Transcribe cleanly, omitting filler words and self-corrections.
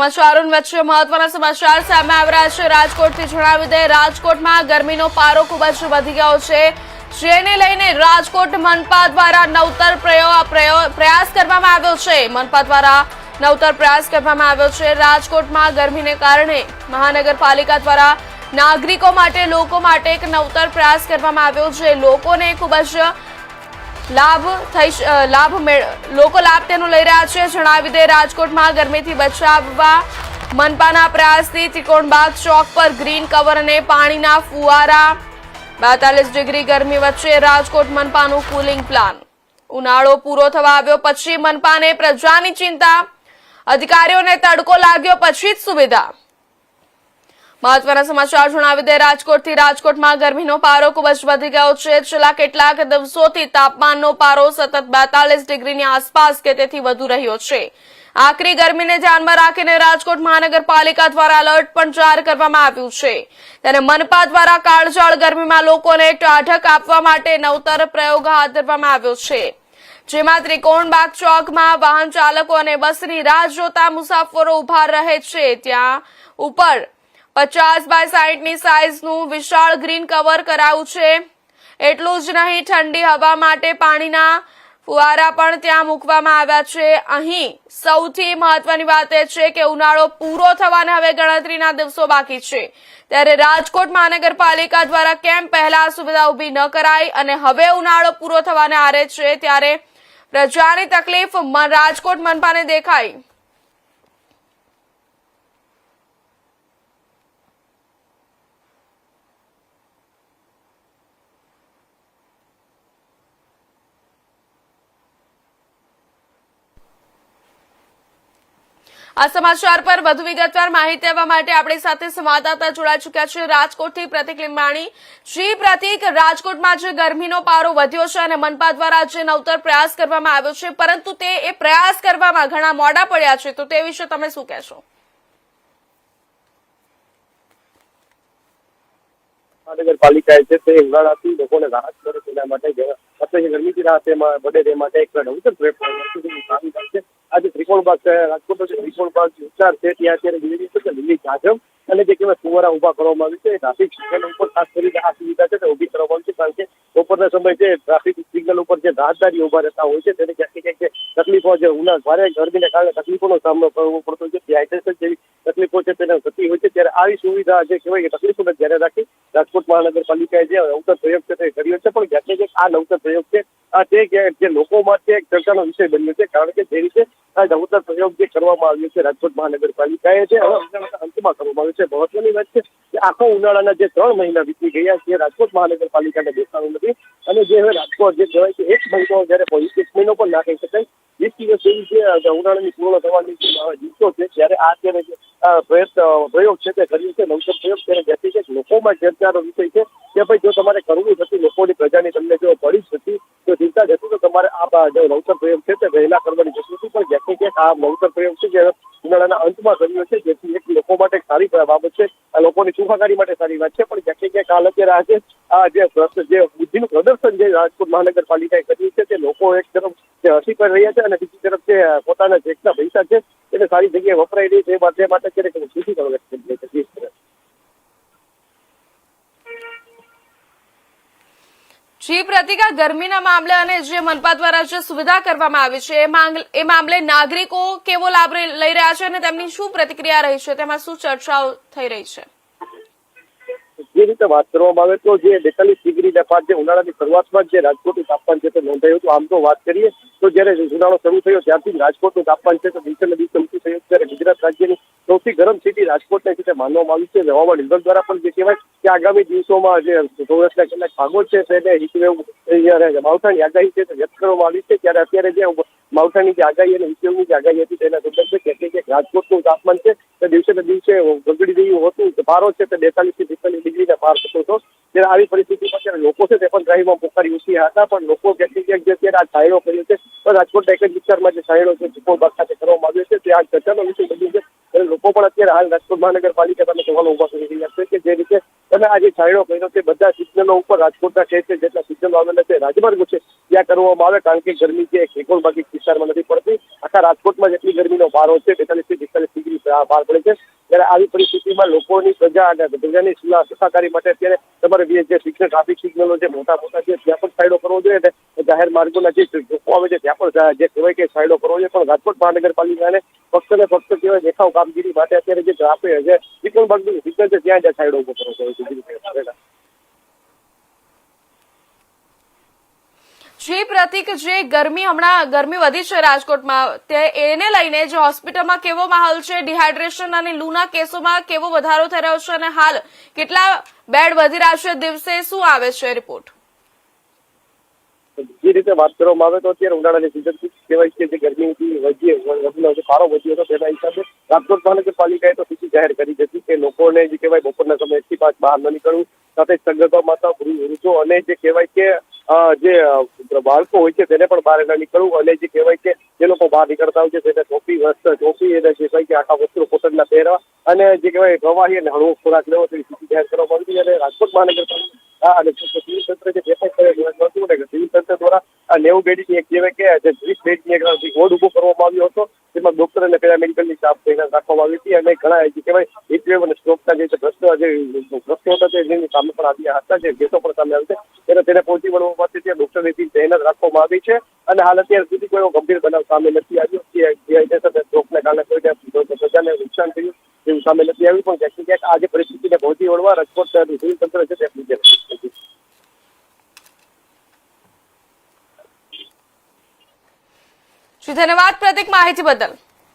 સમાચારો વચ્ચે મહત્વના સમાચાર સામે આવી રહ્યા છે। રાજકોટથી જણાવી દે, રાજકોટમાં ગરમીનો પારો ખૂબ જ વધી ગયો છે, જેને લઈને રાજકોટ મનપા દ્વારા નવતર પ્રયાસ કરવામાં આવ્યો છે। મનપા દ્વારા નવતર પ્રયાસ કરવામાં આવ્યો છે। રાજકોટમાં ગરમીને કારણે મહાનગરપાલિકા દ્વારા નાગરિકો માટે, લોકો માટે એક નવતર પ્રયાસ કરવામાં આવ્યો છે। લોકોને ખૂબ જ લોકો લાભ તેનો લઈ રહ્યા છે। જણાવી દે, રાજકોટમાં ગરમીથી બચાવવા મનપાના પ્રયાસથી ત્રિકોણબાગ ચોક પર ગ્રીન કવર અને પાણીના ફુવારા, 42 ડિગ્રી ગરમી વચ્ચે રાજકોટ મનપાનું કુલિંગ પ્લાન। ઉનાળો પૂરો થવા આવ્યો પછી મનપાને પ્રજાની ચિંતા, અધિકારીઓને તડકો લાગ્યો પછી જ સુવિધા। મહત્વના સમાચાર જણાવી દે, રાજકોટથી રાજકોટમાં ગરમીનો પારો ખૂબ જ વધી ગયો છે। છેલ્લા કેટલાક દિવસોથી તાપમાનનો પારો સતત 42 ડિગ્રીની આસપાસ કે તેથી વધુ રહ્યો છે। આકરી ગરમીને ધ્યાનમાં રાખીને રાજકોટ મહાનગરપાલિકા દ્વારા એલર્ટ પણ જાહેર કરવામાં આવ્યું છે। ત્યારે મનપા દ્વારા કાળઝાળ ગરમીમાં લોકોને ઠંડક આપવા માટે નવતર પ્રયોગ હાથ ધરવામાં આવ્યો છે, જેમાં ત્રિકોણબાગ ચોકમાં વાહન ચાલકો અને બસની રાહ જોતા મુસાફરો ઉભા રહે છે। ત્યાં ઉપર 50 બાય 60ની સાઇઝનું વિશાળ ગ્રીન કવર કરાયું છે। એટલું જ નહીં, ઠંડી હવા માટે પાણીના ફુવારા પણ ત્યાં મૂકવામાં આવ્યા છે। અહીં સૌથી મહત્વની વાત એ છે કે ઉનાળો પૂરો થવાને હવે ગણતરીના દિવસો બાકી છે, ત્યારે રાજકોટ મહાનગરપાલિકા દ્વારા કેમ પહેલા સુવિધા ઊભી ન કરાઈ અને હવે ઉનાળો પૂરો થવાને આરે છે, ત્યારે પ્રજાની તકલીફ રાજકોટ મનપાને દેખાઈ। આ સમાચાર પર વધુ વિગતવાર માહિતી આપવા માટે આપણી સાથે સંવાદદાતા જોડાઈ ચૂક્યા છે રાજકોટથી પ્રતિક લીંબાણી। જી પ્રતિક, રાજકોટમાં જે ગરમીનો પારો વધ્યો છે અને મનપા દ્વારા જે નવતર પ્રયાસ કરવામાં આવ્યો છે, પરંતુ એ પ્રયાસ કરવામાં ઘણા મોડા પડ્યા છે, તો તે વિશે તમે શું કહેશો? મહાનગરપાલિકાએ છે તે ઉનાળાથી લોકોને રાહત કરે તેના માટે ગરમીથી રાહત મળે તે માટે એક નવતર પ્રયત્ન આજે ત્રિકોણબાગ રાજકોટ ત્રિકોણબાગ વિસ્તાર છે, ત્યાં અત્યારે લીલી જાજમ અને જે કહેવાય ફુવારા ઉભા કરવામાં આવ્યું છે। ટ્રાફિક સિગ્નલ ઉપર ખાસ કરીને આ સુવિધા છે તે ઉભી કરવામાં આવી છે, કારણ કે બપોરના સમય છે ટ્રાફિક સિગ્નલ ઉપર જે રાહદારી ઉભા રહેતા હોય છે તેને ક્યાંક તકલીફો, જે ભારે ગરમીને કારણે તકલીફોનો સામનો કરવો પડતો હોય છે, ડિહાઇડ્રેશન જેવી તકલીફો છે તેને થતી હોય છે। ત્યારે આવી સુવિધા જે કહેવાય કે તકલીફોને ધ્યાને રાખી રાજકોટ મહાનગરપાલિકાએ જે નવતર પ્રયોગ છે તે કર્યો છે, પણ ક્યાંક આ નવતર પ્રયોગ છે જે લોકો માટે એક ચર્ચાનો વિષય બન્યો છે, કારણ કે જે રીતે આ નવતર પ્રયોગ જે કરવામાં આવ્યો છે રાજકોટ મહાનગરપાલિકાએ જે અંતમાં કરવામાં આવ્યો છે। મહત્વની વાત છે કે આખો ઉનાળાના જે 3 મહિના વીતી ગયા છે રાજકોટ મહાનગરપાલિકાને દેખાણું નથી, અને જે હવે રાજકોટ જે કહેવાય કે 1 મહિનો જયારે 1 મહિનો પણ ના કહી શકાય, 20 દિવસ જેવી જે ઉનાળાની પૂર્ણ થવાની દિવસો છે, ત્યારે આ અત્યારે પ્રયોગ છે તે કર્યો છે નવતર પ્રયોગ, ત્યારે જેથી લોકોમાં ચર્ચાનો વિષય છે કે ભાઈ જો તમારે કરવું નથી, લોકોની પ્રજાની તમને જો પડી જ હતી તો ચિંતા જ હતી, તો તમારે આ જે નવતર પ્રયોગ છે તે વહેલા કરવાની જરૂર હતી, પણ ક્યાંક આ નવતર પ્રયોગ છે જે ઉનાળાના અંતમાં કર્યો છે, જેથી એક લોકો માટે સારી બાબત છે, લોકોની સુખાકારી માટે સારી વાત છે, પણ ક્યાંક હાલ અત્યારે આજે જે બુદ્ધિનું પ્રદર્શન જે રાજકોટ મહાનગરપાલિકાએ કર્યું છે તે લોકો એક તરફ હસી કરી રહ્યા છે અને બીજી તરફ જે પોતાના ટેક્સના પૈસા છે એને સારી જગ્યાએ વપરાઈ રહી છે, એ માટે અત્યારે ખુશી કરવા વ્યક્ત કરી છે। જી પ્રતિક, ગરમીના મામલે અને જે મનપા દ્વારા જે સુવિધા કરવામાં આવી છે એ મામલે નાગરિકો કેવો લાભ લઈ રહ્યા છે અને તેમની શું પ્રતિક્રિયા રહી છે, તેમાં શું ચર્ચાઓ થઈ રહી છે? જે રીતે વાત કરવામાં આવે તો જે 42 ડિગ્રીના પાર જે ઉનાળાની શરૂઆતમાં જે રાજકોટનું તાપમાન છે તે નોંધાયું હતું। આમ તો વાત કરીએ તો જયારે ઉનાળો શરૂ થયો ત્યારથી રાજકોટનું તાપમાન છે તો દિવસે ને દિવસે ઊંચું થયું, ત્યારે ગુજરાત રાજ્યની સૌથી ગરમ સિટી રાજકોટને રીતે માનવામાં આવી છે। હવામાન વિભાગ દ્વારા પણ જે કહેવાય કે આગામી દિવસોમાં જે સૌરાષ્ટ્રના કેટલાક ભાગો છે તેને હીટવેવ માવઠાની આગાહી છે તે વ્યક્ત કરવામાં આવી છે, ત્યારે અત્યારે જે માવઠાની જે આગાહી અને હીટવેવની જે આગાહી હતી તેના સંદર્ભે કે રાજકોટનું તાપમાન છે તે દિવસે ને દિવસે ગગડી રહ્યું હતું, પારો છે તે 42 થી 43 ડિગ્રીના પાર થતો હતો। ત્યારે આવી પરિસ્થિતિમાં અત્યારે લોકો છે તે પણ ડ્રાઈવમાં પોકારી ઉઠ્યા હતા, પણ લોકો ક્યાંક જે અત્યારે આ છાંયડો કર્યો છે તો રાજકોટના એક જ વિસ્તારમાં જે છાંયડો છે ત્રિકોણબાગ ખાતે કરવામાં આવ્યો છે, તે આ ચર્ચાનો વિષય બન્યો છે। અને લોકો પણ અત્યારે હાલ રાજકોટ મહાનગરપાલિકા સામે સવાલો ઉભા કરી રહ્યા છે કે જે રીતે તમે આજે છાંયડો કર્યો છે, બધા સિગ્નલો ઉપર રાજકોટના શહેર જેટલા સિગ્નલો આવેલા છે, રાજમાર્ગો છે ત્યાં કરવામાં આવે, કારણ કે ગરમી જે ત્રિકોણબાગ વિસ્તારમાં નથી પડતી। આખા રાજકોટમાં જેટલી ગરમીનો પારો છે 42 થી 45 ડિગ્રી પાર પડે છે ત્યારે આવી પરિસ્થિતિમાં લોકોની પ્રજા અને પ્રજાની સુખાકારી માટે અત્યારે તમારે જે શિક્ષણ ટ્રાફિક સિગ્નલો છે મોટા છે ત્યાં પણ સાઈડો કરવો જોઈએ અને જાહેર માર્ગોના જે ચોકો આવે છે ત્યાં પણ જે કહેવાય કે સાઈડો કરવો જોઈએ પણ રાજકોટ મહાનગરપાલિકાને ફક્ત ને ફક્ત કહેવાય દેખાવ કામગીરી માટે અત્યારે જે ટ્રાફિક છે ત્રિકોણબાગનું સિગ્નલ છે ત્યાં સાઈડો ઉભો કરવો જોઈએ. જી પ્રતિક, જે હમણાં ગરમી વધી છે રાજકોટમાં, તે એને લઈને જે હોસ્પિટલમાં કેવો માહોલ છે, ડિહાઇડ્રેશન અને લૂના કેસોમાં કેવો વધારો થઈ રહ્યો છે અને હાલ કેટલા બેડ વધી રહ્યા છે દિવસે, શું આવે છે રિપોર્ટ? જે રીતે વાત કરવામાં આવે તો અત્યારે ઉનાળાની સિઝન કહેવાય છે જે ગરમીથી પારો વધ્યો હતો તેના હિસાબે રાજકોટ મહાનગરપાલિકાએ તો સ્થિતિ જાહેર કરી હતી કે લોકોને જે કહેવાય બપોરના સમયે 1 થી 5 બહાર ન નીકળવું, સાથે સગર્ભા માતા, વૃદ્ધો અને જે કહેવાય કે જે બાળકો હોય છે તેને પણ બહાર ન નીકળવું અને જે કહેવાય કે જે લોકો બહાર નીકળતા હોય છે તેને ટોપી એને જે કહેવાય કે આખા વસ્ત્રો કોટનના પહેરવા અને જે કહેવાય પ્રવાહી અને હળવો ખોરાક લેવો તેવી સ્થિતિ જાહેર કરવામાં આવી અને રાજકોટ મહાનગરપાલિકા અને સિવિલ તંત્ર જે સિવિલ તંત્ર દ્વારા 90 બેડની એક કહેવાય કે 30 બેડની એક વોર્ડ ઉભો કરવામાં આવ્યો હતો. તેમાં ડોક્ટર અને પેરામેડિકલની સ્ટાફ તૈનાત રાખવામાં આવી હતી અને ઘણા જે કહેવાય હીટવેવ અને સ્ટ્રોકના જે પ્રશ્નો હતા તેની સામે પણ આવ્યા હતા, જે કેસો પણ સામે આવ્યા છે તેને પહોંચી વળવા માટે ત્યાં ડોક્ટરની ટીમ તૈનાત રાખવામાં આવી છે અને હાલ અત્યાર સુધી કોઈ ગંભીર બનાવ સામે નથી આવ્યો કે ડિહાઇડ્રેશન સ્ટ્રોકના કારણે કોઈ પ્રજાને નુકસાન થયું તેવું સામે નથી આવ્યું પણ ક્યાંક ક્યાંક આ જે પરિસ્થિતિને પહોંચી વળવા રાજકોટ સિવિલ તંત્ર છે તે પૂજે. ધન્યવાદ પ્રતિક, માહિતી બદલ.